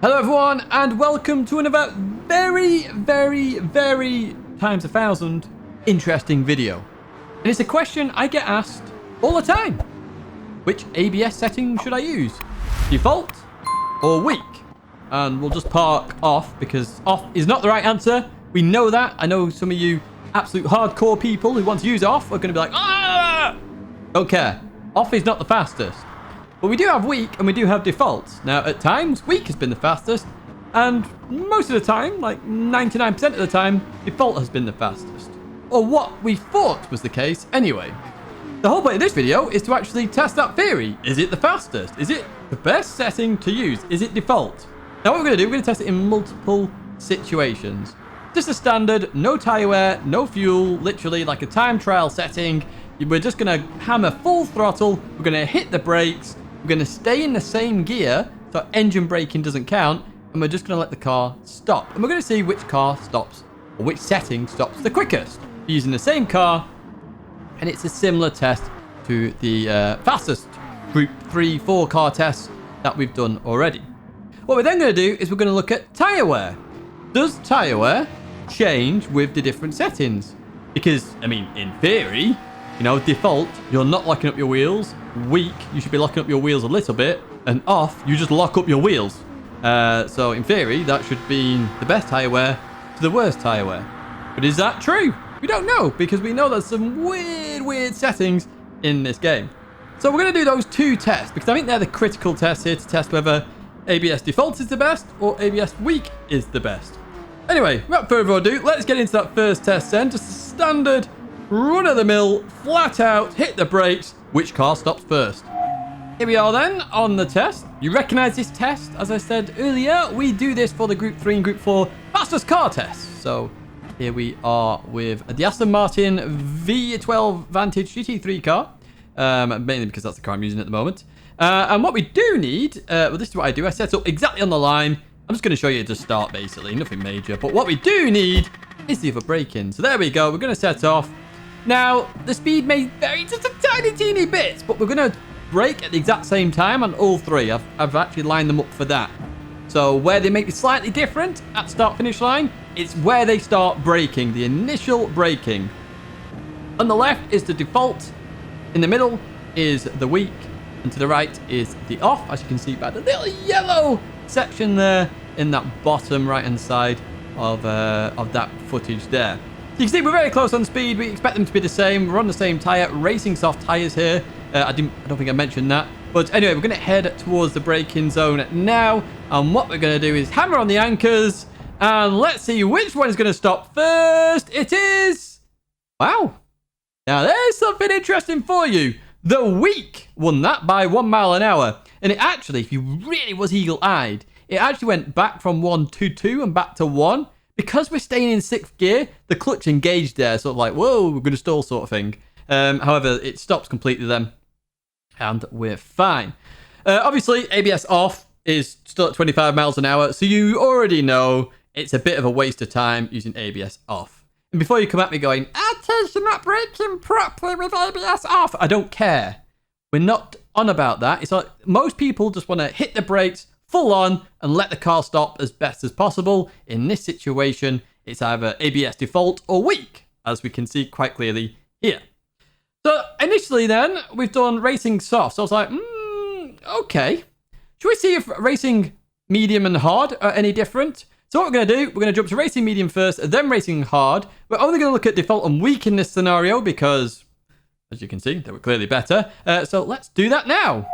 Hello everyone and welcome to another very times 1,000 interesting video. And it's a question I get asked all the time. Which ABS setting should I use? Default or weak? And we'll just park off because off is not the right answer. We know that. I know some of you absolute hardcore people who want to use off are going to be like, ah! Don't care. Off is not the fastest. But we do have weak and we do have default. Now, at times, weak has been the fastest. And most of the time, like 99% of the time, default has been the fastest. Or what we thought was the case anyway. The whole point of this video is to actually test that theory. Is it the fastest? Is it the best setting to use? Is it default? Now, what we're going to do, we're going to test it in multiple situations. Just a standard, no tyre wear, no fuel, literally like a time trial setting. We're just going to hammer full throttle. We're going to hit the brakes. We're going to stay in the same gear, so engine braking doesn't count, and we're just going to let the car stop. And we're going to see which car stops, or which setting stops the quickest. We're using the same car, and it's a similar test to the fastest Group 3, 4 car tests that we've done already. What we're then going to do is we're going to look at tyre wear. Does tyre wear change with the different settings? Because, I mean, in theory, you know, default, you're not locking up your wheels. Weak, you should be locking up your wheels a little bit. And off, you just lock up your wheels. So in theory, that should be the best tyre wear to the worst tyre wear. But is that true? We don't know, because we know there's some weird settings in this game. So we're going to do those two tests, because I think they're the critical tests here to test whether ABS default is the best or ABS weak is the best. Anyway, without further ado, let's get into that first test then. Just a standard run-of-the-mill, flat out, hit the brakes. Which car stops first? Here we are then on the test. You recognize this test? As I said earlier, we do this for the Group 3 and Group 4 fastest car tests. So here we are with the Aston Martin V12 Vantage GT3 car. Mainly because that's the car I'm using at the moment. And what we do need, well, this is what I do. I set up exactly on the line. I'm just going to show you to start, basically. Nothing major. But what we do need is the other brake-in. So there we go. We're going to set off. Now, the speed may vary just a tiny, teeny bit, but we're going to brake at the exact same time on all three. I've actually lined them up for that. So where they may be slightly different at start-finish line, it's where they start braking, the initial braking. On the left is the default. In the middle is the weak. And to the right is the off, as you can see by the little yellow section there in that bottom right-hand side of that footage there. So you can see we're very close on speed. We expect them to be the same. We're on the same tyre, racing soft tyres here. I don't think I mentioned that. But anyway, we're going to head towards the braking zone now. And what we're going to do is hammer on the anchors. And let's see which one is going to stop first. It is... Wow. Now, there's something interesting for you. The weak won that by 1 mile an hour. And it actually, if you really was eagle-eyed, it actually went back from 1 to 2 and back to 1. Because we're staying in 6th gear, the clutch engaged there, sort of like, whoa, we're going to stall sort of thing. However, it stops completely then, and we're fine. Obviously, ABS off is still at 25 miles an hour, so you already know it's a bit of a waste of time using ABS off. And before you come at me going, you're not braking properly with ABS off, I don't care. We're not on about that. It's like most people just want to hit the brakes full on and let the car stop as best as possible. In this situation, it's either ABS default or weak, as we can see quite clearly here. So initially then, we've done racing soft. So I was like, okay. Should we see if racing medium and hard are any different? So what we're going to do, we're going to jump to racing medium first, then racing hard. We're only going to look at default and weak in this scenario because, as you can see, they were clearly better. So let's do that now.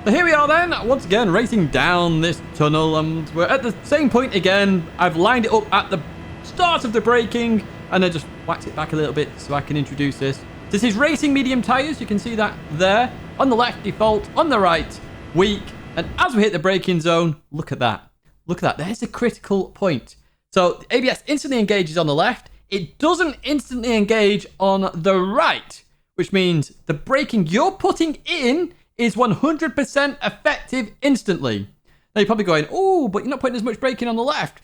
So here we are then, once again, racing down this tunnel, and we're at the same point again. I've lined it up at the start of the braking, and I just whacked it back a little bit so I can introduce this. This is racing medium tyres, you can see that there. On the left, default, on the right, weak, and as we hit the braking zone, look at that. Look at that, there's the critical point. So the ABS instantly engages on the left, it doesn't instantly engage on the right, which means the braking you're putting in is 100% effective instantly. Now you're probably going, oh, but you're not putting as much braking on the left.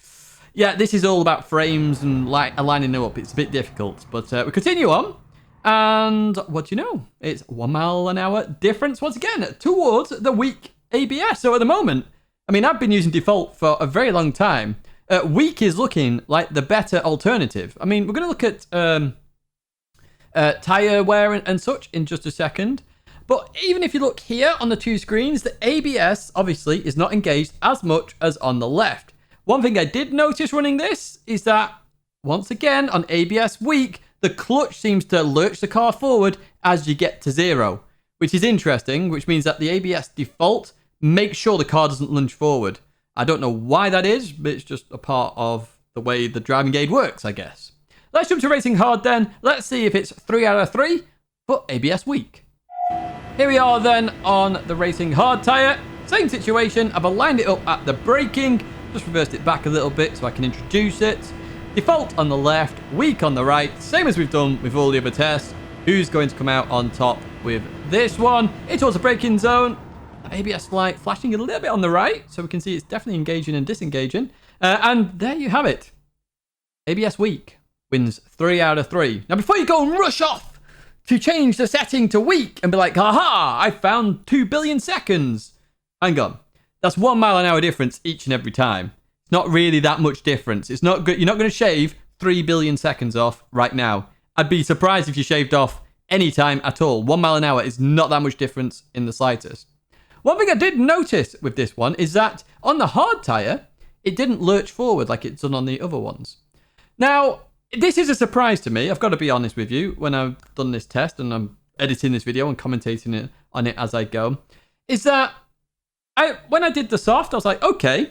Yeah, this is all about frames and aligning them up. It's a bit difficult, but we continue on. And what do you know? It's 1 mile an hour difference once again towards the weak ABS. So at the moment, I mean, I've been using default for a very long time. Weak is looking like the better alternative. I mean, we're going to look at tyre wear and such in just a second. But even if you look here on the two screens, the ABS obviously is not engaged as much as on the left. One thing I did notice running this is that, once again, on ABS weak, the clutch seems to lurch the car forward as you get to 0, which is interesting, which means that the ABS default makes sure the car doesn't lunge forward. I don't know why that is, but it's just a part of the way the driving aid works, I guess. Let's jump to racing hard then. Let's see if it's 3 out of 3 for ABS weak. Here we are then on the racing hard tyre. Same situation. I've aligned it up at the braking. Just reversed it back a little bit so I can introduce it. Default on the left, weak on the right. Same as we've done with all the other tests. Who's going to come out on top with this one? It's towards the braking zone. ABS light flashing a little bit on the right, so we can see it's definitely engaging and disengaging. And there you have it. ABS weak wins 3 out of 3. Now, before you go and rush off to change the setting to weak and be like, haha, I found 2 billion seconds. Hang on. That's 1 mile an hour difference each and every time. It's not really that much difference. It's not good. You're not going to shave 3 billion seconds off right now. I'd be surprised if you shaved off any time at all. 1 mile an hour is not that much difference in the slightest. One thing I did notice with this one is that on the hard tyre, it didn't lurch forward like it's done on the other ones. Now, this is a surprise to me. I've got to be honest with you. When I've done this test and I'm editing this video and commentating on it as I go, is that when I did the soft, I was like, okay,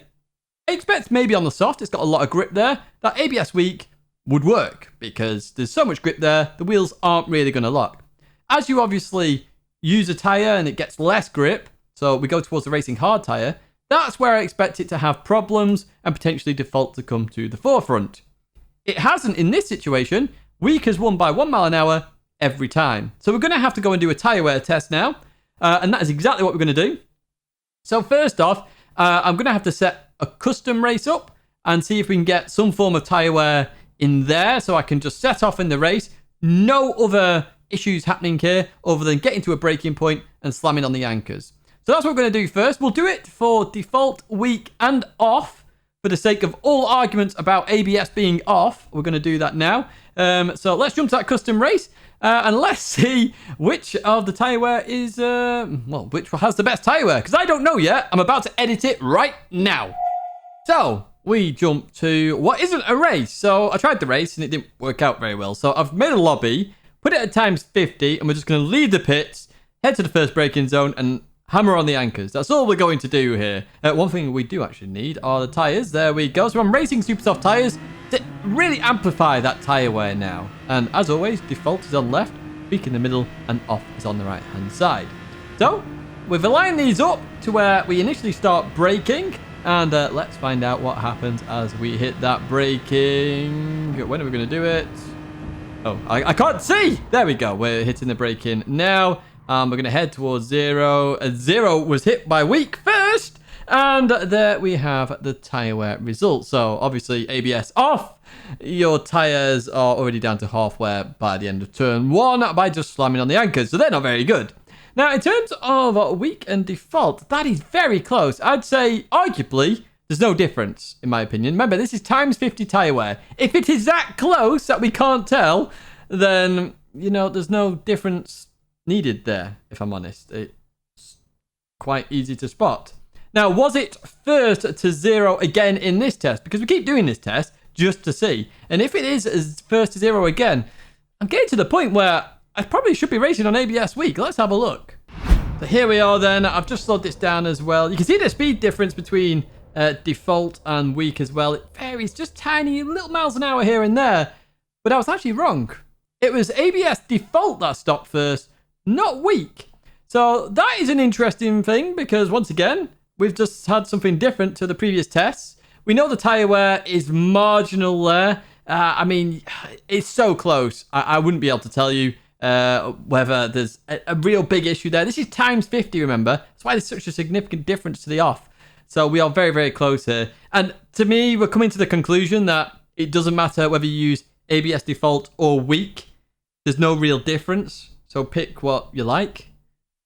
I expect maybe on the soft, it's got a lot of grip there, that ABS weak would work because there's so much grip there, the wheels aren't really going to lock. As you obviously use a tyre and it gets less grip, so we go towards the racing hard tyre, that's where I expect it to have problems and potentially default to come to the forefront. It hasn't in this situation. Weak has won by 1 mile an hour every time. So we're going to have to go and do a tyre wear test now. And that is exactly what we're going to do. So first off, I'm going to have to set a custom race up and see if we can get some form of tyre wear in there so I can just set off in the race. No other issues happening here other than getting to a braking point and slamming on the anchors. So that's what we're going to do first. We'll do it for default, weak and off. For the sake of all arguments about ABS being off, we're going to do that now. So let's jump to that custom race and let's see which of the tyre wear is, which has the best tyre wear. Because I don't know yet. I'm about to edit it right now. So we jump to what isn't a race. So I tried the race and it didn't work out very well. So I've made a lobby, put it at times 50, and we're just going to leave the pits, head to the first braking zone and hammer on the anchors. That's all we're going to do here. One thing we do actually need are the tyres. There we go. So I'm racing super soft tyres to really amplify that tyre wear now. And as always, default is on left, weak in the middle, and off is on the right hand side. So we've aligned these up to where we initially start braking. And let's find out what happens as we hit that braking. When are we going to do it? Oh, I can't see. There we go. We're hitting the braking now. We're going to head towards 0. 0 was hit by weak first. And there we have the tyre wear result. So obviously ABS off. Your tyres are already down to half wear by the end of turn 1 by just slamming on the anchors. So they're not very good. Now in terms of weak and default, that is very close. I'd say arguably there's no difference in my opinion. Remember, this is times 50 tyre wear. If it is that close that we can't tell, then, you know, there's no difference needed there, if I'm honest. It's quite easy to spot. Now, was it first to 0 again in this test? Because we keep doing this test just to see. And if it is first to 0 again, I'm getting to the point where I probably should be racing on ABS weak. Let's have a look. So here we are then. I've just slowed this down as well. You can see the speed difference between default and weak as well. It varies just tiny little miles an hour here and there. But I was actually wrong. It was ABS default that stopped first, not weak. So that is an interesting thing because once again, we've just had something different to the previous tests. We know the tyre wear is marginal there. I mean, it's so close. I wouldn't be able to tell you whether there's a real big issue there. This is times 50, remember? That's why there's such a significant difference to the off. So we are very, very close here. And to me, we're coming to the conclusion that it doesn't matter whether you use ABS default or weak. There's no real difference. So pick what you like,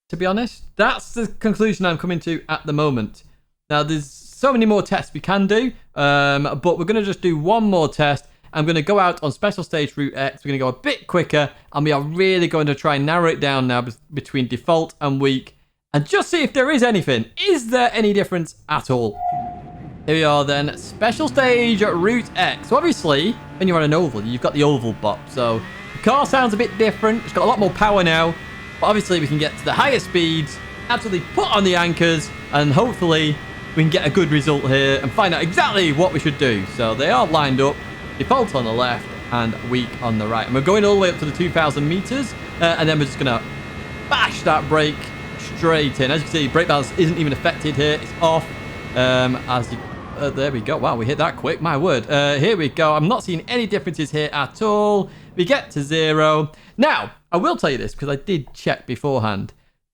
to be honest. That's the conclusion I'm coming to at the moment. Now, there's so many more tests we can do, but we're going to just do one more test. I'm going to go out on Special Stage Route X. We're going to go a bit quicker, and we are really going to try and narrow it down now between default and weak, and just see if there is anything. Is there any difference at all? Here we are then, Special Stage Route X. So obviously, when you're on an oval, you've got the oval box. So the car sounds a bit different. It's got a lot more power now. But obviously, we can get to the higher speeds, absolutely put on the anchors, and hopefully we can get a good result here and find out exactly what we should do. So they are lined up. Default on the left and weak on the right. And we're going all the way up to the 2,000 meters. And then we're just going to bash that brake straight in. As you can see, brake balance isn't even affected here. It's off. There we go. Wow, we hit that quick. My word. Here we go. I'm not seeing any differences here at all. We get to 0. Now, I will tell you this because I did check beforehand.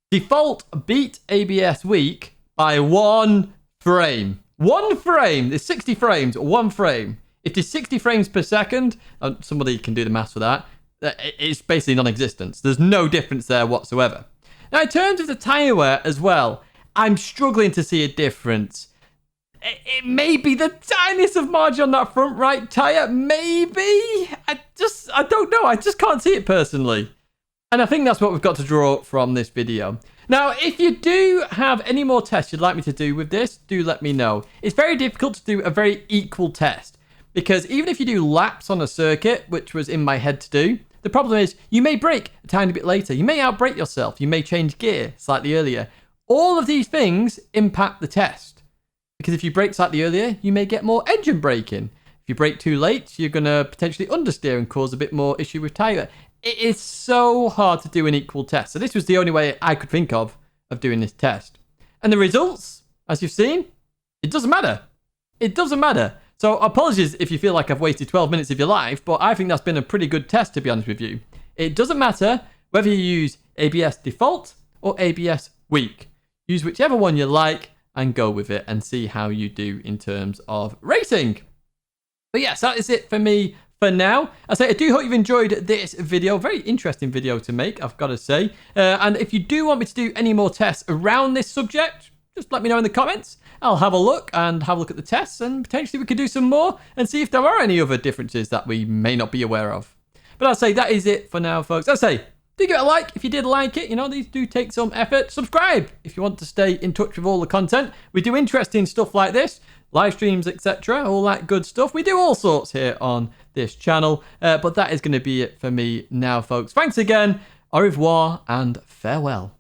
Default beat ABS weak by 1 frame. 1 frame. There's 60 frames. 1 frame. If there's 60 frames per second, somebody can do the maths for that, it's basically non-existent. There's no difference there whatsoever. Now, in terms of the tyre wear as well, I'm struggling to see a difference. It may be the tiniest of margin on that front right tyre. Maybe. I don't know. I just can't see it personally. And I think that's what we've got to draw from this video. Now, if you do have any more tests you'd like me to do with this, do let me know. It's very difficult to do a very equal test. Because even if you do laps on a circuit, which was in my head to do, the problem is you may brake a tiny bit later. You may outbrake yourself. You may change gear slightly earlier. All of these things impact the test. Because if you brake slightly earlier, you may get more engine braking. If you brake too late, you're going to potentially understeer and cause a bit more issue with tyre. It is so hard to do an equal test. So this was the only way I could think of doing this test. And the results, as you've seen, it doesn't matter. It doesn't matter. So apologies if you feel like I've wasted 12 minutes of your life, but I think that's been a pretty good test, to be honest with you. It doesn't matter whether you use ABS default or ABS weak. Use whichever one you like and go with it and see how you do in terms of racing. But yes, that is it for me for now. I do hope you've enjoyed this video. Very interesting video to make, I've got to say. And if you do want me to do any more tests around this subject, just let me know in the comments. I'll have a look and have a look at the tests, and potentially we could do some more and see if there are any other differences that we may not be aware of. But I'll say that is it for now, folks. do give it a like if you did like it. You know, these do take some effort. Subscribe if you want to stay in touch with all the content. We do interesting stuff like this, live streams, etc., all that good stuff. We do all sorts here on this channel. But that is going to be it for me now, folks. Thanks again. Au revoir and farewell.